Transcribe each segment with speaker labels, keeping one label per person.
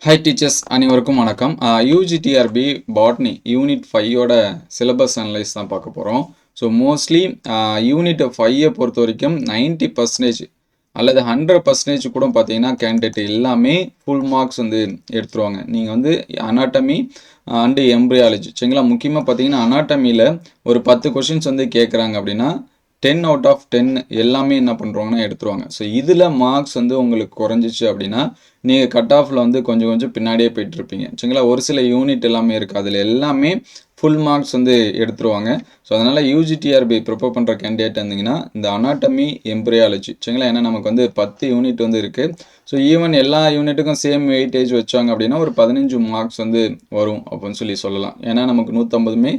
Speaker 1: High teachers அனைவருக்கும் வணக்கம். UG TRB botany unit 5ஓட சிலபஸ் அனலைஸ் தான் பார்க்க போகிறோம். ஸோ மோஸ்ட்லி யூனிட் 5ஐ பொறுத்த வரைக்கும் 90% அல்லது 100% கூட பார்த்தீங்கன்னா கேண்டிடேட் எல்லாமே ஃபுல் மார்க்ஸ் வந்து எடுத்துருவாங்க. நீங்கள் வந்து அனாட்டமி அண்டு எம்ப்ரியாலஜி சரிங்களா, முக்கியமாக பார்த்தீங்கன்னா அனாட்டமியில் ஒரு 10 கொஷின்ஸ் வந்து கேட்குறாங்க அப்படின்னா 10 அவுட் ஆஃப் 10 எல்லாமே என்ன பண்ணுறாங்கன்னா எடுத்துருவாங்க. ஸோ இதில் மார்க்ஸ் வந்து உங்களுக்கு குறைஞ்சிச்சு அப்படின்னா நீங்கள் கட் ஆஃபில் வந்து கொஞ்சம் பின்னாடியே போயிட்டுருப்பீங்க சரிங்களா. ஒரு சில யூனிட் எல்லாமே இருக்குது, அதில் எல்லாமே ஃபுல் மார்க்ஸ் வந்து எடுத்துருவாங்க. ஸோ அதனால் யூஜிடிஆர்பி ப்ரிப்பேர் பண்ணுற கேண்டிடேட் இருந்தீங்கன்னா இந்த அனாட்டமி எம்ப்ரியாலஜி சரிங்களா, ஏன்னா நமக்கு வந்து 10 யூனிட் வந்து இருக்குது. ஸோ ஈவன் எல்லா யூனிட்டுக்கும் சேம் வெயிட்டேஜ் வச்சாங்க அப்படின்னா ஒரு 15 மார்க்ஸ் வந்து வரும் அப்படின்னு சொல்லலாம். ஏன்னா நமக்கு 150மே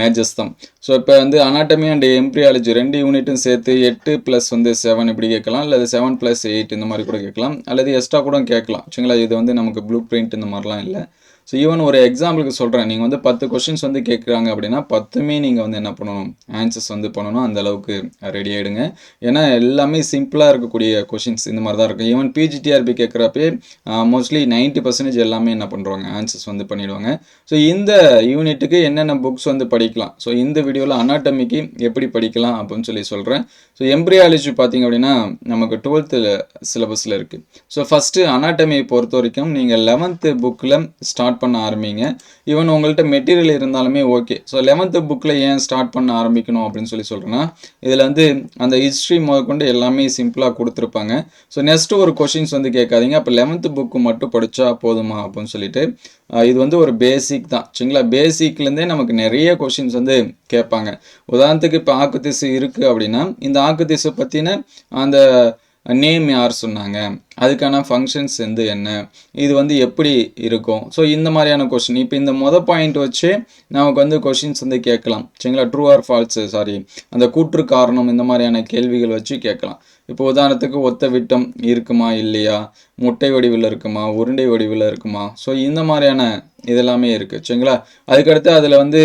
Speaker 1: மேஜஸ் தான். ஸோ இப்போ வந்து அனாட்டமி அண்ட் எம்ப்ரியாலஜி 2 யூனிட்டும் சேர்த்து 8 + வந்து 7 இப்படி கேட்கலாம், அல்லது 7 + 8 இந்த மாதிரி கூட கேட்கலாம், அல்லது எக்ஸ்ட்ரா கூட கேட்கலாம் சரிங்களா. இது வந்து நமக்கு ப்ளூ பிரிண்ட் இந்த மாதிரிலாம் இல்லை. ஸோ ஈவன் ஒரு எக்ஸாம்பிளுக்கு சொல்கிறேன், நீங்கள் வந்து 10 கொஷின்ஸ் வந்து கேட்குறாங்க அப்படின்னா 10மே நீங்கள் வந்து என்ன பண்ணணும், ஆன்சர்ஸ் வந்து பண்ணணும். அந்த அளவுக்கு ரெடி ஆகிடுங்க. ஏன்னா எல்லாமே சிம்பிளாக இருக்கக்கூடிய கொஷின்ஸ் இந்த மாதிரி தான் இருக்கும். ஈவன் பிஜிடிஆர்பி கேட்குறப்பே மோஸ்ட்லி 90% எல்லாமே என்ன பண்ணுறாங்க, ஆன்சர்ஸ் வந்து பண்ணிவிடுவாங்க. ஸோ இந்த யூனிட்டுக்கு என்னென்ன புக்ஸ் வந்து படிக்கலாம், ஸோ இந்த வீடியோவில் அனாட்டமிக்கு எப்படி படிக்கலாம் அப்படின்னு சொல்கிறேன். ஸோ எம்ப்ரியாலஜி பார்த்திங்க அப்படின்னா நமக்கு 12th சிலபஸில் இருக்குது. ஸோ ஃபஸ்ட்டு அனாட்டமியை பொறுத்த வரைக்கும் நீங்கள் 11th புக்கில் ஸ்டார்ட் பண்ண ஆரம்பிங்க. ஈவன் உங்கள்கிட்ட மெட்டீரியல் இருந்தாலுமே ஓகே. ஸோ 11th புக்கில் ஏன் ஸ்டார்ட் பண்ண ஆரம்பிக்கணும் அப்படின்னு சொல்கிறேன்னா, இதில் வந்து அந்த ஹிஸ்ட்ரி முதற்கொண்டு எல்லாமே சிம்பிளாக கொடுத்துருப்பாங்க. ஸோ நெக்ஸ்ட்டு ஒரு கொஷின்ஸ் வந்து கேட்காதீங்க, அப்போ 11th புக்கு மட்டும் படித்தா போதுமா அப்படின்னு சொல்லிட்டு இது வந்து ஒரு பேசிக் தான் சரிங்களா. பேசிக்லேருந்தே நமக்கு நிறைய கொஷின்ஸ் வந்து கேட்பாங்க. உதாரணத்துக்கு இப்போ ஆக்குத்திசு இருக்குது அப்படின்னா இந்த ஆக்குத்திசு பற்றின அந்த நேம் யார் சொன்னாங்க, அதுக்கான ஃபங்க்ஷன்ஸ் வந்து என்ன, இது வந்து எப்படி இருக்கும். ஸோ இந்த மாதிரியான கொஷின் இப்போ இந்த பாயிண்ட் வச்சு நமக்கு வந்து கொஷின்ஸ் வந்து கேட்கலாம் சரிங்களா. ட்ரூ ஆர் ஃபால்ஸு அந்த கூற்று காரணம் இந்த மாதிரியான கேள்விகள் வச்சு கேட்கலாம். இப்போ உதாரணத்துக்கு ஒத்த விட்டம் இருக்குமா இல்லையா, முட்டை வடிவில் இருக்குமா, உருண்டை வடிவில் இருக்குமா, ஸோ இந்த மாதிரியான இதெல்லாமே இருக்குது சரிங்களா. அதுக்கடுத்து அதில் வந்து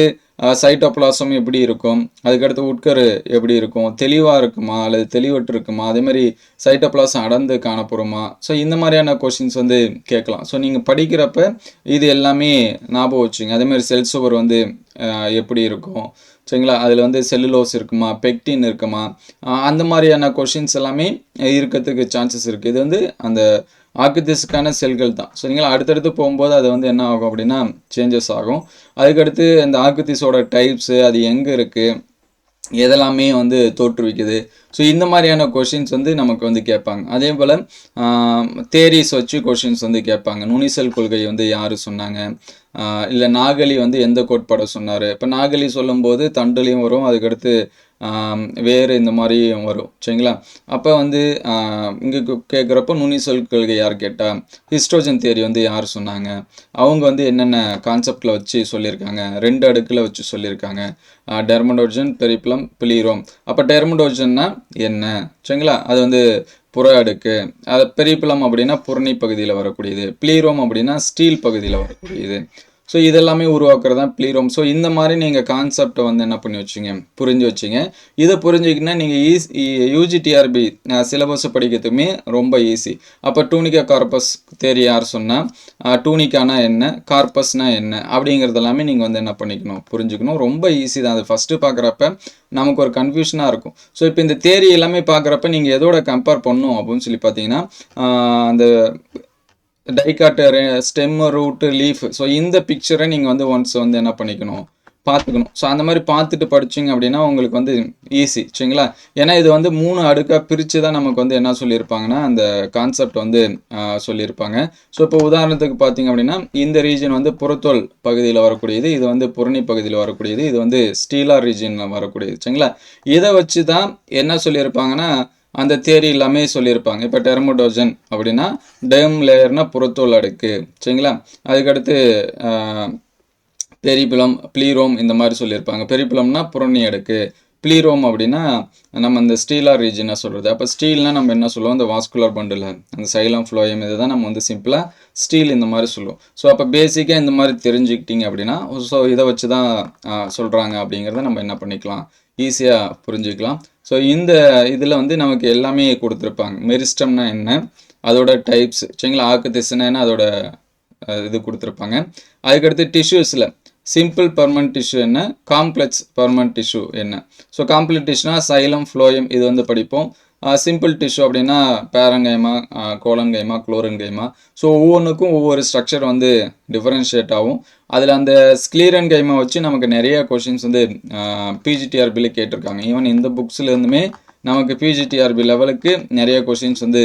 Speaker 1: சைட்டோபிளாசம் எப்படி இருக்கும், அதுக்கடுத்து உட்கரு எப்படி இருக்கும், தெளிவாக இருக்குமா அல்லது தெளிவற்று இருக்குமா, அதேமாதிரி சைட்டோபிளாசம் அடர்ந்து காணப்படுமா. ஸோ இந்த மாதிரியான கொஷின்ஸ் வந்து கேட்கலாம். ஸோ நீங்கள் படிக்கிறப்ப இது எல்லாமே ஞாபகம் வச்சுங்க. அதேமாதிரி செல் சுவர் வந்து எப்படி இருக்கும் சரிங்களா, அதில் வந்து செல்லுலோஸ் இருக்குமா, பெக்டின் இருக்குமா, அந்த மாதிரியான கொஷின்ஸ் எல்லாமே இருக்கிறதுக்கு சான்சஸ் இருக்குது. இது வந்து அந்த ஆக்குத்திஸுக்கான செல்கள் தான். சரிங்களா, அடுத்தடுத்து போகும்போது அது வந்து என்ன ஆகும் அப்படின்னா சேஞ்சஸ் ஆகும். அதுக்கடுத்து அந்த ஆக்குத்திஸோட டைப்ஸு, அது எங்கே இருக்குது, எதெல்லாமே வந்து தோற்றுவிக்குது. ஸோ இந்த மாதிரியான கொஷின்ஸ் வந்து நமக்கு வந்து கேட்பாங்க. அதே போல் தேரிஸ் வச்சு கொஷின்ஸ் வந்து கேட்பாங்க. நுனிசல் கொள்கை வந்து யார் சொன்னாங்க, இல்லை நாகலி வந்து எந்த கோட்பாடை சொன்னார். இப்போ நாகலி சொல்லும்போது தண்டுலையும் வரும், அதுக்கடுத்து வேறு இந்த மாதிரியும் வரும் சரிங்களா. அப்போ வந்து இங்கே கேட்குறப்போ நுனிசல் கொள்கை யார் கேட்டால், ஹிஸ்ட்ரோஜன் தியரி வந்து யார் சொன்னாங்க, அவங்க வந்து என்னென்ன கான்செப்டில் வச்சு சொல்லியிருக்காங்க, 2 அடுக்கில் வச்சு சொல்லியிருக்காங்க, டெர்மடோஜன், பெரிப்ளம், பிளீரோம். அப்போ டெர்மடோஜன்னா என்ன சரிங்களா, அது வந்து புற அடுக்கு, அது பெரிப்ளம் அப்படின்னா புறணி பகுதியில் வரக்கூடியது, பிளீரோம் அப்படின்னா ஸ்டீல் பகுதியில் வரக்கூடியது. ஸோ இதெல்லாமே உருவாக்குறது தான் பிளீரோம். ஸோ இந்த மாதிரி நீங்கள் கான்செப்டை வந்து என்ன பண்ணி வச்சிங்க, புரிஞ்சு வச்சிங்க. இதை புரிஞ்சிக்கினா நீங்கள் யூஜிடிஆர்பி சிலபஸை படிக்கிறதுக்குமே ரொம்ப ஈஸி. அப்போ டூனிகா கார்பஸ் தேரி யார் சொன்னால், டூனிக்கானா என்ன, கார்பஸ்னா என்ன அப்படிங்கிறது எல்லாமே நீங்கள் வந்து என்ன பண்ணிக்கணும், புரிஞ்சுக்கணும். ரொம்ப ஈஸி தான். அது ஃபஸ்ட்டு பார்க்குறப்ப நமக்கு ஒரு கன்ஃபியூஷனாக இருக்கும். ஸோ இப்போ இந்த தேரி எல்லாமே பார்க்குறப்ப நீங்கள் எதோட கம்பேர் பண்ணணும் அப்படின்னு சொல்லி பார்த்தீங்கன்னா, அந்த dicot, stem, root, leaf, so இந்த பிக்சரை நீங்கள் வந்து ஒன்ஸ் வந்து என்ன பண்ணிக்கணும், பார்த்துக்கணும். ஸோ அந்த மாதிரி பார்த்துட்டு படிச்சிங்க அப்படின்னா உங்களுக்கு வந்து ஈஸி சரிங்களா. ஏன்னா இது வந்து 3 அடுக்காக பிரித்து தான் நமக்கு வந்து என்ன சொல்லியிருப்பாங்கன்னா அந்த கான்செப்ட் வந்து சொல்லியிருப்பாங்க. ஸோ இப்போ உதாரணத்துக்கு பார்த்தீங்க அப்படின்னா இந்த ரீஜன் வந்து புறத்தோல் பகுதியில் வரக்கூடியது, இது வந்து புறணி பகுதியில் வரக்கூடியது, இது வந்து ஸ்டீலார் ரீஜனில் வரக்கூடியது சரிங்களா. இதை வச்சு தான் என்ன சொல்லியிருப்பாங்கன்னா அந்த தியரி எல்லாமே சொல்லியிருப்பாங்க. இப்போ டெர்மடோஜன் அப்படின்னா டெர்ம் லேயர்னா புறத்தோல் அடுக்கு சரிங்களா. அதுக்கடுத்து பெரிப்ளம், பிளீரோம் இந்த மாதிரி சொல்லியிருப்பாங்க. பெரிப்ளம்னா புறணி அடுக்கு, பிளீரோம் அப்படின்னா நம்ம அந்த ஸ்டீலார் ரீஜனை சொல்கிறது. அப்போ ஸ்டீல்னால் நம்ம என்ன சொல்லுவோம், இந்த வாஸ்குலர் பண்டில், அந்த சைலம் ஃப்ளோயம், இதை தான் நம்ம வந்து சிம்பிளாக ஸ்டீல் இந்த மாதிரி சொல்லுவோம். ஸோ அப்போ பேசிக்காக இந்த மாதிரி தெரிஞ்சுக்கிட்டிங்க அப்படின்னா ஸோ இதை வச்சு தான் சொல்கிறாங்க அப்படிங்கிறத நம்ம என்ன பண்ணிக்கலாம், ஈஸியாக புரிஞ்சுக்கலாம். ஸோ இந்த இதில் வந்து நமக்கு எல்லாமே கொடுத்துருப்பாங்க. மெரிஸ்டம்னா என்ன, அதோட டைப்ஸ் சரிங்களா, ஆக்குத்திசுனா என்ன, அதோட இது கொடுத்துருப்பாங்க. அதுக்கடுத்து டிஷ்யூஸில் சிம்பிள் பர்மனன்ட் டிஷ்யூ என்ன, காம்ப்ளெக்ஸ் பர்மனன்ட் டிஷ்யூ என்ன. ஸோ காம்ப்ளெக்ஸ் டிஷ்யூனா சைலம் ஃப்ளோயம் இது வந்து படிப்போம். சிம்பிள் டிஷ்யூ அப்படின்னா பேரங்கைமா, கோலன்கைமா, குளோரன்கைமா. ஸோ ஒவ்வொன்றுக்கும் ஒவ்வொரு ஸ்ட்ரக்சர் வந்து டிஃபரன்ஷியேட் ஆகும். அதில் அந்த ஸ்க்ளீரன்கைமா வச்சு நமக்கு நிறைய கொஷின்ஸ் வந்து பிஜிடிஆர்பியில் கேட்டிருக்காங்க. ஈவன் இந்த புக்ஸ்லேருந்துமே நமக்கு பிஜிடிஆர்பி லெவலுக்கு நிறைய கொஷின்ஸ் வந்து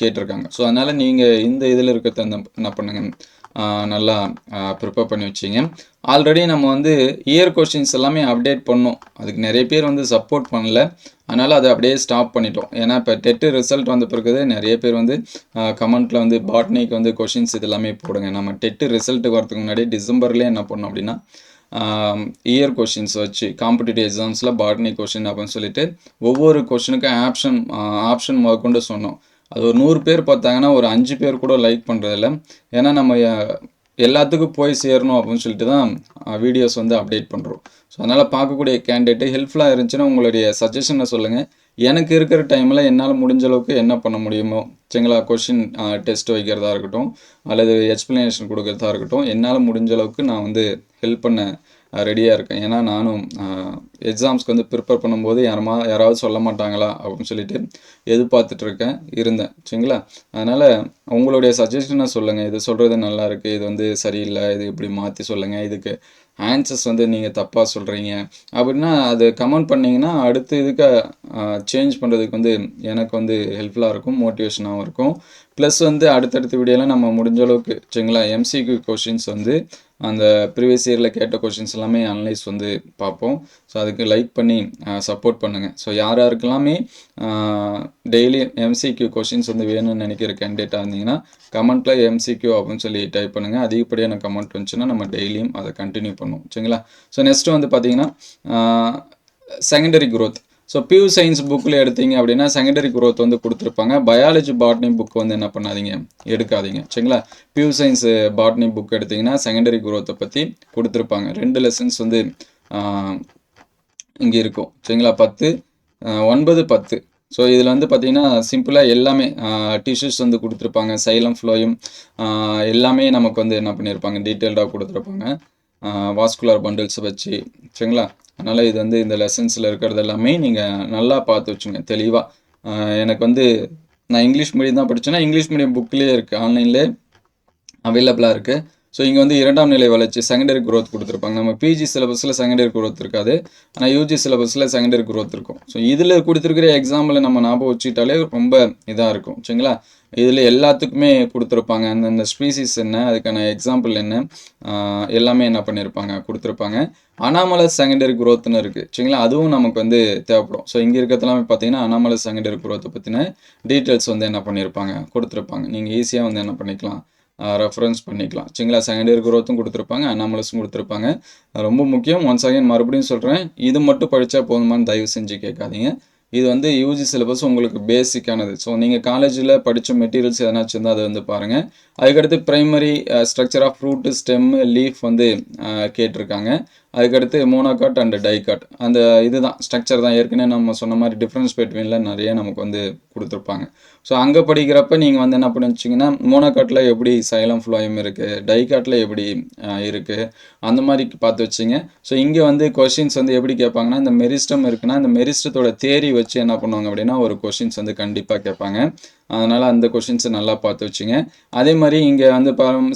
Speaker 1: கேட்டிருக்காங்க. ஸோ அதனால் நீங்கள் இந்த இதில் இருக்கிறத என்ன பண்ணுங்கள், நல்லா ப்ரிப்பேர் பண்ணி வச்சிங்க. ஆல்ரெடி நம்ம வந்து இயர் கொஷின்ஸ் எல்லாமே அப்டேட் பண்ணோம். அதுக்கு நிறைய பேர் வந்து சப்போர்ட் பண்ணல, அதனால் அதை அப்படியே ஸ்டாப் பண்ணிட்டோம். ஏன்னா இப்போ டெட்டு ரிசல்ட் வந்த பிறகு நிறைய பேர் வந்து கமெண்ட்டில் வந்து பாட்னிக்கு வந்து கொஷின்ஸ் இது எல்லாமே போடுங்க. நம்ம டெட்டு ரிசல்ட்டுக்கு வரதுக்கு முன்னாடி டிசம்பர்லேயே என்ன பண்ணோம் அப்படின்னா இயர் கொஷின்ஸ் வச்சு காம்படிட்டிவ் எக்ஸாம்ஸில் பாட்னி கொஷின் அப்படின்னு சொல்லிட்டு ஒவ்வொரு கொஷினுக்கும் ஆப்ஷன் முதற்கொண்டு சொன்னோம். அது ஒரு 100 பேர் பார்த்தாங்கன்னா ஒரு 5 பேர் கூட லைக் பண்ணுறதில்ல. ஏன்னா நம்ம எல்லாத்துக்கும் போய் சேரணும் அப்படின்னு சொல்லிட்டு தான் வீடியோஸ் வந்து அப்டேட் பண்ணுறோம். ஸோ அதனால் பார்க்கக்கூடிய கேண்டிடேட்டு ஹெல்ப்ஃபுல்லாக இருந்துச்சுன்னா உங்களுடைய சஜஷனை சொல்லுங்கள். எனக்கு இருக்கிற டைமில் என்னால் முடிஞ்ச அளவுக்கு என்ன பண்ண முடியுமோ, சரிங்களா, கொஷின் டெஸ்ட் வைக்கிறதா இருக்கட்டும் அல்லது எக்ஸ்ப்ளனேஷன் கொடுக்கறதா இருக்கட்டும், என்னால் முடிஞ்ச அளவுக்கு நான் வந்து ஹெல்ப் பண்ண ரெடியாக இருக்கேன். ஏன்னா நானும் எக்ஸாம்ஸ்க்கு வந்து ப்ரிப்பேர் பண்ணும்போது யாராவது சொல்ல மாட்டாங்களா அப்படின்னு சொல்லிட்டு எதிர்பார்த்துட்ருக்கேன் இருந்தேன், சரிங்களா. அதனால் உங்களுடைய சஜஷனை சொல்லுங்கள். இது சொல்கிறது நல்லா இருக்குது, இது வந்து சரியில்லை, இது இப்படி மாற்றி சொல்லுங்கள், இதுக்கு ஆன்சர்ஸ் வந்து நீங்கள் தப்பாக சொல்கிறீங்க அப்படின்னா அது கமெண்ட் பண்ணிங்கன்னா அடுத்து இதுக்கு சேஞ்ச் பண்ணுறதுக்கு வந்து எனக்கு வந்து ஹெல்ப்ஃபுல்லாக இருக்கும், மோட்டிவேஷனாகவும் இருக்கும். ப்ளஸ் வந்து அடுத்தடுத்த வீடியோவில் நம்ம முடிஞ்ச அளவுக்கு, சரிங்களா, எம்சிக்யூ கொஷின்ஸ் வந்து அந்த ப்ரீவியஸ் இயரில் கேட்ட கொஷின்ஸ் எல்லாமே அனலைஸ் வந்து பார்ப்போம். ஸோ அதுக்கு லைக் பண்ணி சப்போர்ட் பண்ணுங்கள். ஸோ யார் யாருக்கெல்லாமே டெய்லி எம்சிக்யூ கொஷின்ஸ் வந்து வேணும்னு நினைக்கிற கேண்டிடேட்டாக இருந்தீங்கன்னா கமெண்ட்டில் எம்சிக்யூ அப்படின்னு சொல்லி டைப் பண்ணுங்கள். அதிகப்படியான கமெண்ட் வந்துச்சுன்னா நம்ம டெய்லியும் அதை கண்டினியூ பண்ணுவோம், சரிங்களா. ஸோ நெக்ஸ்ட்டு வந்து பார்த்தீங்கன்னா செகண்டரி க்ரோத். ஸோ பியூ சயின்ஸ் புக்கில் எடுத்தீங்க அப்படின்னா செகண்டரி க்ரோத் வந்து கொடுத்துருப்பாங்க. பயாலஜி பாட்னி புக் வந்து என்ன பண்ணாதீங்க, எடுக்காதீங்க, சரிங்களா. பியூ சயின்ஸ் பாட்னி புக் எடுத்திங்கன்னா செகண்டரி க்ரோத்தை பற்றி கொடுத்துருப்பாங்க. 2 லெசன்ஸ் வந்து இங்கே இருக்கும், சரிங்களா. 10, 9, 10. ஸோ இதில் வந்து பார்த்திங்கன்னா சிம்பிளாக எல்லாமே டிஷ்யூஸ் வந்து கொடுத்துருப்பாங்க, சைலம் ஃப்ளோயும் எல்லாமே நமக்கு வந்து என்ன பண்ணியிருப்பாங்க, டீட்டெயில்டாக கொடுத்துருப்பாங்க வாஸ்குலர் பண்டில்ஸை வச்சு, சரிங்களா. அதனால் இது வந்து இந்த லெசன்ஸில் இருக்கிறது எல்லாமே நீங்கள் நல்லா பார்த்து வச்சுங்க தெளிவாக. எனக்கு வந்து நான் இங்கிலீஷ் மீடியம் தான் படித்தேன்னா இங்கிலீஷ் மீடியம் புக்லேயே இருக்குது, ஆன்லைன்லேயே அவைலபிளாக இருக்குது. ஸோ இங்கே வந்து 2ஆம் நிலை வளர்ச்சி செகண்டரி க்ரோத் கொடுத்துருப்பாங்க. நம்ம பிஜி சிலபஸில் செகண்டரி க்ரோத் இருக்காது, ஆனால் யூஜி சிலபஸில் செகண்டரி க்ரோத் இருக்கும். ஸோ இதில் கொடுத்துருக்கிற எக்ஸாம்பிள் நம்ம ஞாபகம் வச்சுக்கிட்டாலே ரொம்ப இதாக இருக்கும், சரிங்களா. இதில் எல்லாத்துக்குமே கொடுத்துருப்பாங்க, அந்தந்த ஸ்பீசிஸ் என்ன, அதுக்கான எக்ஸாம்பிள் என்ன, எல்லாமே என்ன பண்ணியிருப்பாங்க கொடுத்துருப்பாங்க. அனாமலஸ் செகண்டரி க்ரோத்னு இருக்குது, சரிங்களா. அதுவும் நமக்கு வந்து தேவைப்படும். ஸோ இங்கே இருக்கிறதுலாம் பார்த்தீங்கன்னா அனாமலஸ் செகண்டரி க்ரோத்தை பற்றின டீட்டெயில்ஸ் வந்து என்ன பண்ணியிருப்பாங்க கொடுத்துருப்பாங்க. நீங்கள் ஈஸியாக வந்து என்ன பண்ணிக்கலாம், ரெஃபரன்ஸ் பண்ணிக்கலாம், சரிங்களா. செகண்டரி க்ரோத்தும் கொடுத்துருப்பாங்க, அனாமலஸும் கொடுத்துருப்பாங்க. ரொம்ப முக்கியம், ஒன்ஸ் அகைன் மறுபடியும் சொல்கிறேன், இது மட்டும் படித்தா போதுமான்னு தயவு செஞ்சு கேட்காதீங்க. இது வந்து யூஜி சிலபஸ் உங்களுக்கு பேசிக்கானது. ஸோ நீங்கள் காலேஜில் படித்த மெட்டீரியல்ஸ் எதனாச்சும் இருந்தால் அதை வந்து பாருங்கள். அதுக்கடுத்து primary structure of fruit, stem, leaf வந்து கேட்டிருக்காங்க. அதுக்கடுத்து மோனோகாட் அண்ட் டைகாட், அந்த இதுதான் ஸ்ட்ரக்சர் தான் ஏற்கனவே நம்ம சொன்ன மாதிரி டிஃப்ரென்ஸ் பிட்வீனில் நிறைய நமக்கு வந்து கொடுத்துருப்பாங்க. ஸோ அங்கே படிக்கிறப்ப நீங்கள் வந்து என்ன பண்ணி வச்சிங்கன்னா மோனோகாட்டில் எப்படி சைலம் ஃப்ளோயம் இருக்குது, டைகாட்டில் எப்படி இருக்குது, அந்த மாதிரி பார்த்து வச்சிங்க. ஸோ இங்கே வந்து கொஷின்ஸ் வந்து எப்படி கேட்பாங்கன்னா, இந்த மெரிஸ்டம் இருக்குன்னா இந்த மெரிஸ்டத்தோட தேரி வச்சு என்ன பண்ணுவாங்க அப்படின்னா ஒரு கொஷின்ஸ் வந்து கண்டிப்பாக கேட்பாங்க. அதனால் அந்த கொஷின்ஸை நல்லா பார்த்து வச்சுங்க. அதே மாதிரி இங்கே வந்து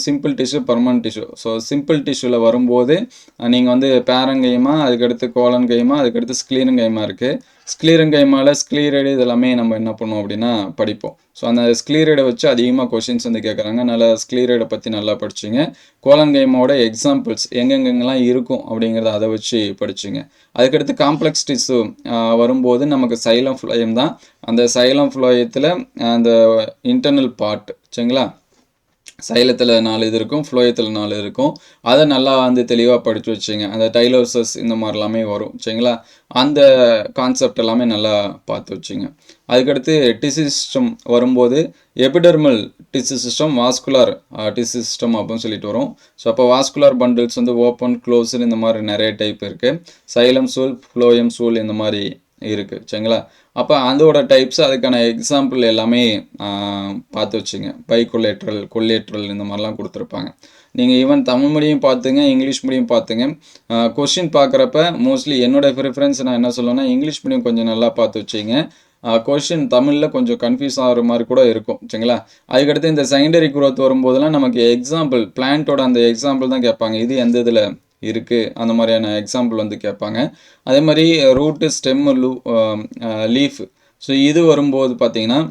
Speaker 1: simple tissue, permanent tissue. So simple டிஷ்யூவில் வரும்போது நீங்கள் வந்து பேரங்கைமா, அதுக்கடுத்து கோலன்கைமா, அதுக்கடுத்து ஸ்க்ளீரங்கைமா இருக்குது. ஸ்க்ளீரங்கைமாவில் ஸ்க்ளீரைடு இதெல்லாமே நம்ம என்ன பண்ணுவோம் அப்படின்னா படிப்போம். ஸோ அந்த ஸ்க்ளீரைடை வச்சு அதிகமாக கொஷின்ஸ் வந்து கேட்குறாங்க. அதனால் ஸ்க்ளீரைடை பற்றி நல்லா படிச்சிங்க. கோலன்கைமாவோட எக்ஸாம்பிள்ஸ் எங்கெங்கெங்கெல்லாம் இருக்கும் அப்படிங்கிறத அதை வச்சு படிச்சிங்க. அதுக்கடுத்து காம்ப்ளெக்ஸ் டிஷ்யூ வரும்போது நமக்கு சைலம் ஃப்ளோயம் தான். அந்த சைலம் ஃப்ளோயத்தில் அந்த இன்டர்னல் பார்ட், சரிங்களா, சைலத்தில் 4 இது இருக்கும், ஃப்ளோயத்தில் 4 இருக்கும். அதை நல்லா வந்து தெளிவாக படித்து வச்சுங்க. அந்த டைலோசஸ் இந்த மாதிரிலாமே வரும், சரிங்களா. அந்த கான்செப்ட் எல்லாமே நல்லா பார்த்து வச்சுங்க. அதுக்கடுத்து டிஷ்யூ சிஸ்டம் வரும்போது epidermal tissue system, vascular tissue system அப்படின்னு சொல்லிட்டு வரும். ஸோ அப்போ வாஸ்குலர் பண்டில்ஸ் வந்து ஓப்பன், க்ளோஸ்டு இந்த மாதிரி நிறைய டைப் இருக்குது. சைலம் சூல், ஃப்ளோயம் சூல் இந்த மாதிரி இருக்குது சரிங்களா. அப்போ அதோட டைப்ஸ் அதுக்கான எக்ஸாம்பிள் எல்லாமே பார்த்து வச்சுங்க. பை கொலேட்ரல், கொலேட்ரல் இந்த மாதிரிலாம் கொடுத்துருப்பாங்க. நீங்கள் ஈவன் தமிழ் மீடியம் பார்த்துங்க, இங்கிலீஷ் மீடியம் பார்த்துங்க. கொஷின் பார்க்குறப்ப மோஸ்ட்லி என்னோடய ப்ரிஃபரன்ஸ் நான் என்ன சொல்லுவேன்னா, இங்கிலீஷ் மீடியம் கொஞ்சம் நல்லா பார்த்து வச்சிங்க. கொஷின் தமிழில் கொஞ்சம் கன்ஃபியூஸ் ஆகிற மாதிரி கூட இருக்கும் சரிங்களா. அதுக்கடுத்து இந்த செகண்டரி குரோத் வரும்போதெல்லாம் நமக்கு எக்ஸாம்பிள் பிளான்ட்டோட அந்த எக்ஸாம்பிள் தான் கேட்பாங்க. இது எந்த இதில் இருக்குது அந்த மாதிரியான எக்ஸாம்பிள் வந்து கேட்பாங்க. அதே மாதிரி ரூட்டு, ஸ்டெம்மு, லீஃப். ஸோ இது வரும்போது பார்த்தீங்கன்னா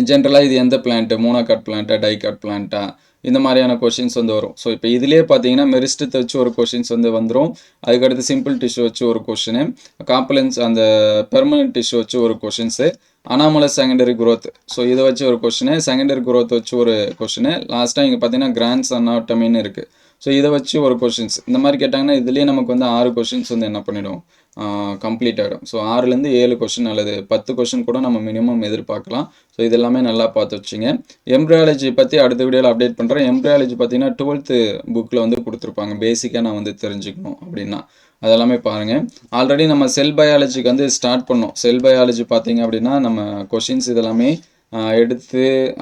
Speaker 1: ஜென்ரலாக இது எந்த பிளான்ட்டு, மோனோகாட் பிளான்ட்டா, டைகாட் பிளான்ட்டா, இந்த மாதிரியான கொஷின்ஸ் வந்து வரும். ஸோ இப்போ இதுலேயே பார்த்தீங்கன்னா மெரிஸ்டத்தை வச்சு ஒரு கொஷின்ஸ் வந்து வந்துடும். அதுக்கடுத்து சிம்பிள் டிஷ்யூ வச்சு ஒரு கொஷினு, காம்பலன்ஸ் அந்த பெர்மனன்ட் டிஷ்யூ வச்சு ஒரு questions, anomalous secondary growth. So இதை வச்சு ஒரு கொஷினு, செகண்டரி குரோத் வச்சு ஒரு கொஷினு, லாஸ்ட்டாக இங்கே பார்த்தீங்கன்னா கிராண்ட்ஸ் அனாட்டமின்னு இருக்குது. ஸோ இதை வச்சு ஒரு கொஷின்ஸ் இந்த மாதிரி கேட்டாங்கன்னா இதுலேயே நமக்கு வந்து 6 கொஷின்ஸ் வந்து என்ன பண்ணிடும், கம்ப்ளீட் ஆகிடும். ஸோ 6லேருந்து 7 கொஷின் அல்லது 10 கொஷின் கூட நம்ம மினிமம் எதிர்பார்க்கலாம். ஸோ இது எல்லாமே நல்லா பார்த்து வச்சுங்க. எம்ப்ரியாலஜி பற்றி அடுத்த வீடியோவில் அப்டேட் பண்ணுறேன். எம்ப்ரியாலஜி பார்த்தீங்கன்னா 12th புக்கில் வந்து கொடுத்துருப்பாங்க. பேசிக்காக நான் வந்து தெரிஞ்சுக்கணும் அப்படின்னா அதெல்லாமே பாருங்கள். ஆல்ரெடி நம்ம செல் பயாலஜிக்கு வந்து ஸ்டார்ட் பண்ணோம். செல் பயாலஜி பார்த்தீங்க அப்படின்னா நம்ம கொஷின்ஸ் இதெல்லாமே எடுத்து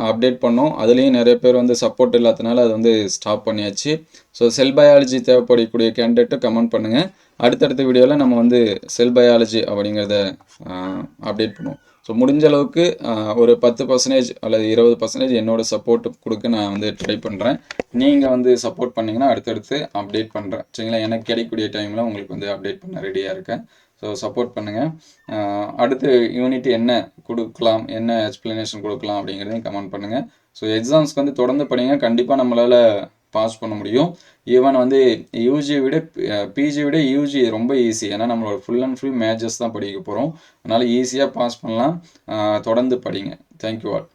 Speaker 1: அப்டேட் பண்ணோம். அதுலேயும் நிறைய பேர் வந்து சப்போர்ட் இல்லாதனால அது வந்து ஸ்டாப் பண்ணியாச்சு. ஸோ செல் பயாலஜி தேவைப்படக்கூடிய கேண்டிடேட்டு கமெண்ட் பண்ணுங்கள். அடுத்தடுத்த வீடியோவில் நம்ம வந்து செல் பயாலஜி அப்படிங்கிறத அப்டேட் பண்ணுவோம். ஸோ முடிஞ்ச அளவுக்கு ஒரு 10% அல்லது 20% என்னோட சப்போர்ட் கொடுக்க நான் வந்து ட்ரை பண்ணுறேன். நீங்கள் வந்து சப்போர்ட் பண்ணிங்கன்னா அடுத்தடுத்து அப்டேட் பண்ணுறேன் சரிங்களா. எனக்கு கிடைக்கக்கூடிய டைமில் உங்களுக்கு வந்து அப்டேட் பண்ண ரெடியாக இருக்கேன். ஸோ சப்போர்ட் பண்ணுங்கள். அடுத்து யூனிட் என்ன கொடுக்கலாம், என்ன எக்ஸ்ப்ளனேஷன் கொடுக்கலாம் அப்படிங்கிறதையும் கமெண்ட் பண்ணுங்கள். ஸோ எக்ஸாம்ஸ்க்கு வந்து தொடர்ந்து படிங்க. கண்டிப்பாக நம்மளால் பாஸ் பண்ண முடியும். ஈவன் வந்து யூஜியை விட பிஜி விட யூஜி ரொம்ப ஈஸி. ஏன்னா நம்மளோட ஃபுல் அண்ட் ஃபுல் மேஜர்ஸ் தான் படிக்க போகிறோம். அதனால் ஈஸியாக பாஸ் பண்ணலாம். தொடர்ந்து படிங்க. Thank you all.